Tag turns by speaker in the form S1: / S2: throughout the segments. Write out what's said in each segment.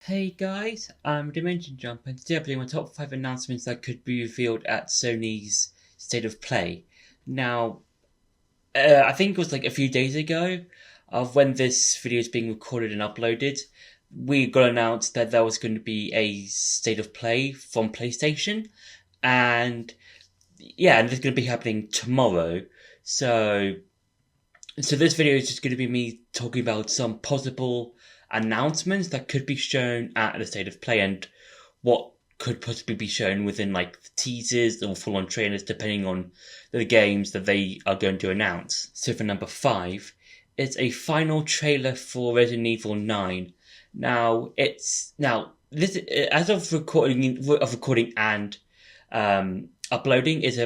S1: Hey guys, I'm Dimension Jump, and today I'm doing my top 5 announcements that could be revealed at Sony's State of Play. Now, I think it was like a few days ago, of when this video is being recorded and uploaded, we got announced that there was going to be a State of Play from PlayStation, and and this is going to be happening tomorrow. So, so this video is just going to be me talking about some possible announcements that could be shown at the State of Play and what could possibly be shown within like the teasers or full on trailers depending on the games that they are going to announce. So for number 5, it's a final trailer for Resident Evil 9. Now this as of recording and uploading is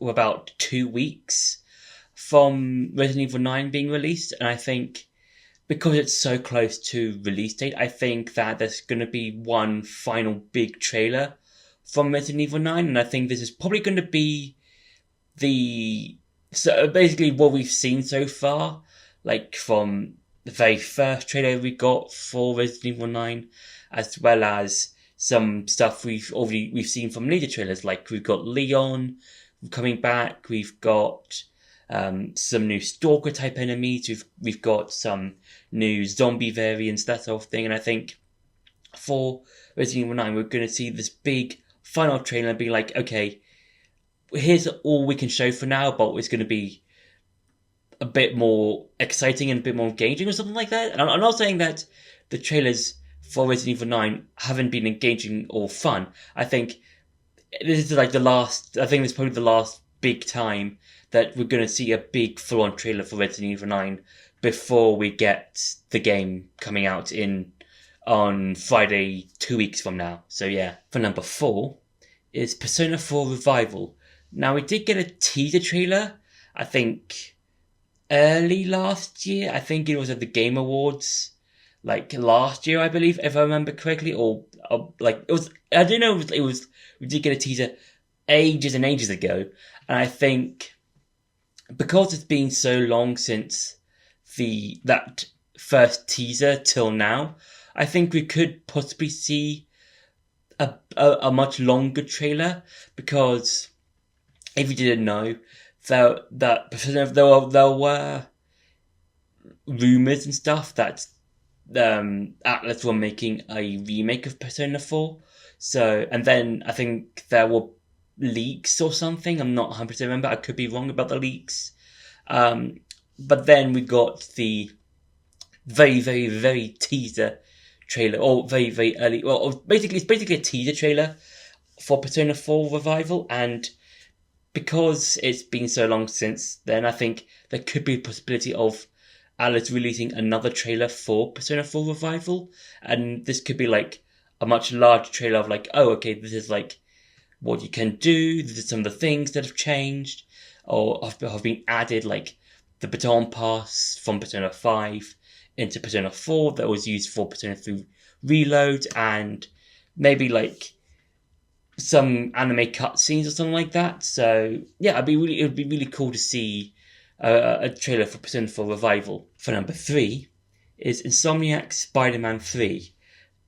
S1: about 2 weeks from Resident Evil 9 being released, and I think because it's so close to release date, I think that there's going to be one final big trailer from Resident Evil 9, and I think this is probably going to be so basically what we've seen so far, like from the very first trailer we got for Resident Evil 9, as well as some stuff we've seen from later trailers, like we've got Leon coming back, we've got some new stalker type enemies. We've got some new zombie variants, that sort of thing. And I think for Resident Evil 9, we're going to see this big final trailer and be like, okay, here's all we can show for now, but it's going to be a bit more exciting and a bit more engaging or something like that. And I'm not saying that the trailers for Resident Evil 9 haven't been engaging or fun. I think this is like I think this is probably the last big time that we're going to see a big full-on trailer for Resident Evil 9 before we get the game coming out on Friday 2 weeks from now. So yeah. For number 4 is Persona 4 Revival. Now we did get a teaser trailer, I think early last year. I think it was at the Game Awards, like last year, I believe, if I remember correctly, or like it was. I don't know. It was. We did get a teaser ages and ages ago, and I think because it's been so long since that first teaser till now, I think we could possibly see a much longer trailer, because if you didn't know, there were rumors and stuff that Atlas were making a remake of Persona 4. So, and then I think there were leaks or something. I'm not 100% remember. I could be wrong about the leaks. But then we got the very, very, very teaser trailer, or very, very early. Well, it's basically a teaser trailer for Persona 4 Revival, and because it's been so long since then, I think there could be a possibility of Alice releasing another trailer for Persona 4 Revival, and this could be like a much larger trailer of like, oh, okay, this is like what you can do, this is some of the things that have changed, or have been added, like the baton pass from Persona 5 into Persona 4 that was used for Persona 3 Reload, and maybe like some anime cutscenes or something like that. So yeah, it would be really cool to see a trailer for Persona 4 Revival. For number 3 is Insomniac Spider-Man 3.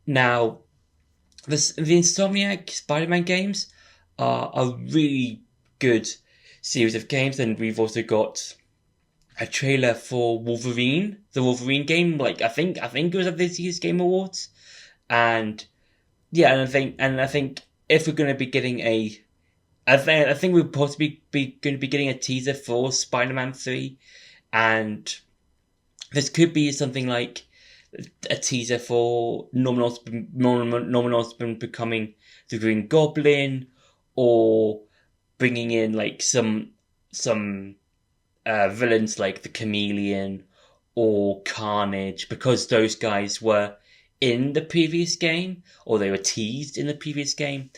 S1: Now, the Insomniac Spider-Man games are a really good series of games, and we've also got a trailer for Wolverine, the Wolverine game. Like I think it was at this year's Game Awards, and yeah, and I think if we're going to be getting I think we'll possibly be going to be getting a teaser for Spider-Man 3, and this could be something like a teaser for Norman Osborn becoming the Green Goblin, or bringing in like some villains like the Chameleon or Carnage, because those guys were in the previous game, or they were teased in the previous game,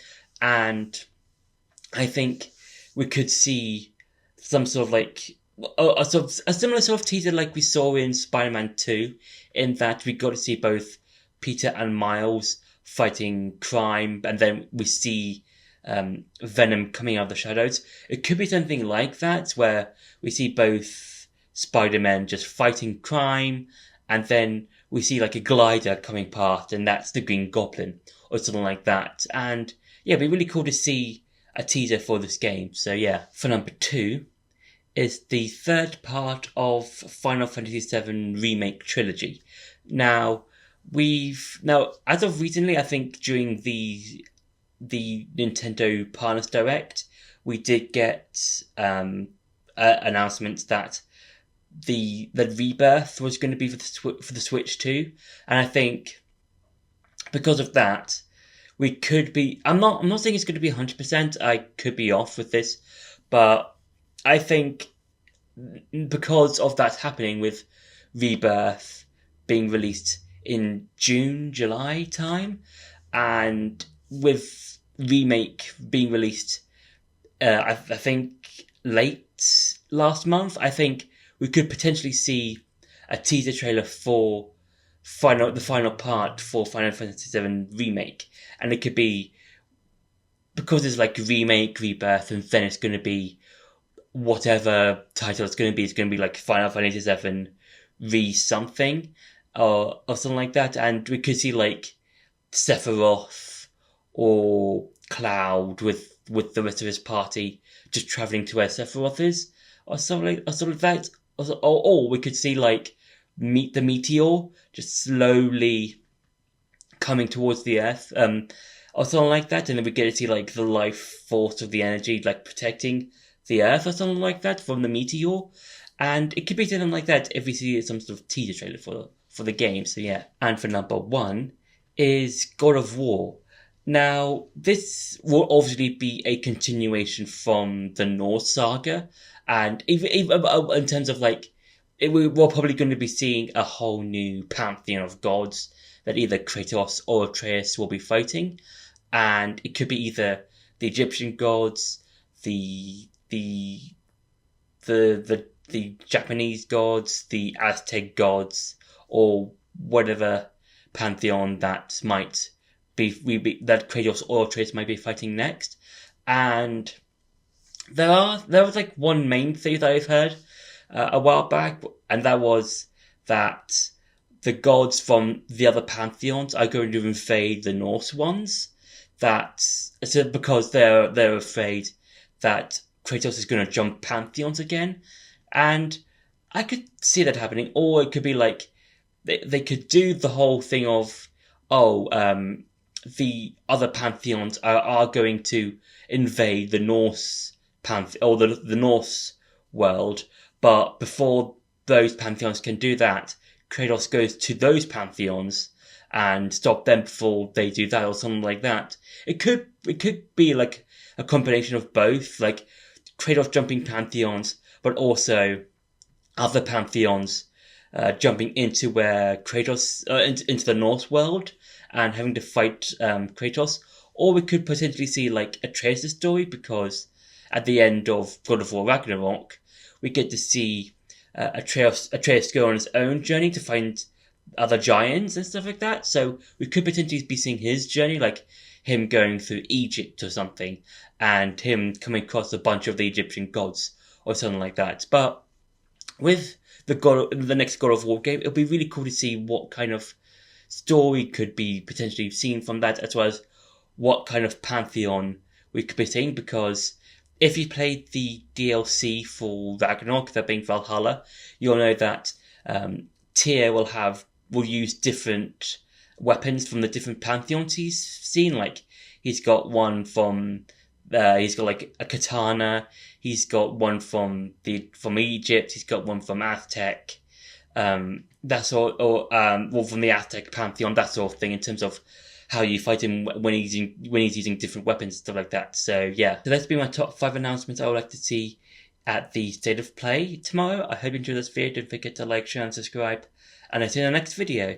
S1: and I think we could see some sort of like a similar sort of teaser like we saw in Spider-Man 2, in that we got to see both Peter and Miles fighting crime, and then we see Venom coming out of the shadows. It could be something like that, where we see both Spider-Man just fighting crime, and then we see like a glider coming past, and that's the Green Goblin or something like that. And yeah, it'd be really cool to see a teaser for this game. So yeah, for number 2 is the third part of Final Fantasy VII Remake Trilogy. Now, as of recently, I think during the Nintendo Partners Direct, we did get announcements that the Rebirth was going to be for the Switch too, and I think because of that, we could be. I'm not saying it's going to be 100%. I could be off with this, but I think because of that happening with Rebirth being released in June, July time, and with Remake being released, I think late last month, I think we could potentially see a teaser trailer for the final part for Final Fantasy VII Remake, and it could be because it's like Remake, Rebirth, and then it's going to be whatever title it's going to be. It's going to be like Final Fantasy VII Re something or something like that, and we could see like Sephiroth or Cloud with the rest of his party just traveling to where Sephiroth is, or something like that. Or we could see like meet the meteor just slowly coming towards the Earth, or something like that, and then we get to see like the life force of the energy like protecting the Earth or something like that from the meteor, and it could be something like that if we see some sort of teaser trailer for the game. So yeah, and for number 1 is God of War. Now, this will obviously be a continuation from the Norse saga, and even in terms of like, we're probably going to be seeing a whole new pantheon of gods that either Kratos or Atreus will be fighting, and it could be either the Egyptian gods, the Japanese gods, the Aztec gods, or whatever pantheon that might that Kratos or Atreus might be fighting next. And there was like one main theory that I've heard a while back, and that was that the gods from the other pantheons are going to invade the Norse ones. Because they're afraid that Kratos is going to jump pantheons again, and I could see that happening. Or it could be like they could do the whole thing of the other pantheons are going to invade the Norse pantheon or the Norse world, but before those pantheons can do that, Kratos goes to those pantheons and stop them before they do that, or something like that. It could be like a combination of both, like Kratos jumping pantheons, but also other pantheons jumping into where Kratos into the Norse world and having to fight Kratos. Or we could potentially see like Atreus' story, because at the end of God of War Ragnarok, we get to see Atreus go on his own journey to find other giants and stuff like that. So we could potentially be seeing his journey, like him going through Egypt or something, and him coming across a bunch of the Egyptian gods or something like that. But with the next God of War game, it'll be really cool to see what kind of story could be potentially seen from that, as well as what kind of pantheon we could be seeing. Because if you played the DLC for Ragnarok, that being Valhalla, you'll know that Tyr will use different weapons from the different pantheons he's seen. Like he's got one from he's got like a katana. He's got one from Egypt. He's got one from Aztec. That's all, or from the Aztec pantheon. That sort of thing in terms of how you fight him when he's using different weapons and stuff like that. So yeah, so that's been my top 5 announcements I would like to see at the State of Play tomorrow. I hope you enjoyed this video. Don't forget to like, share, and subscribe, and I'll see you in the next video.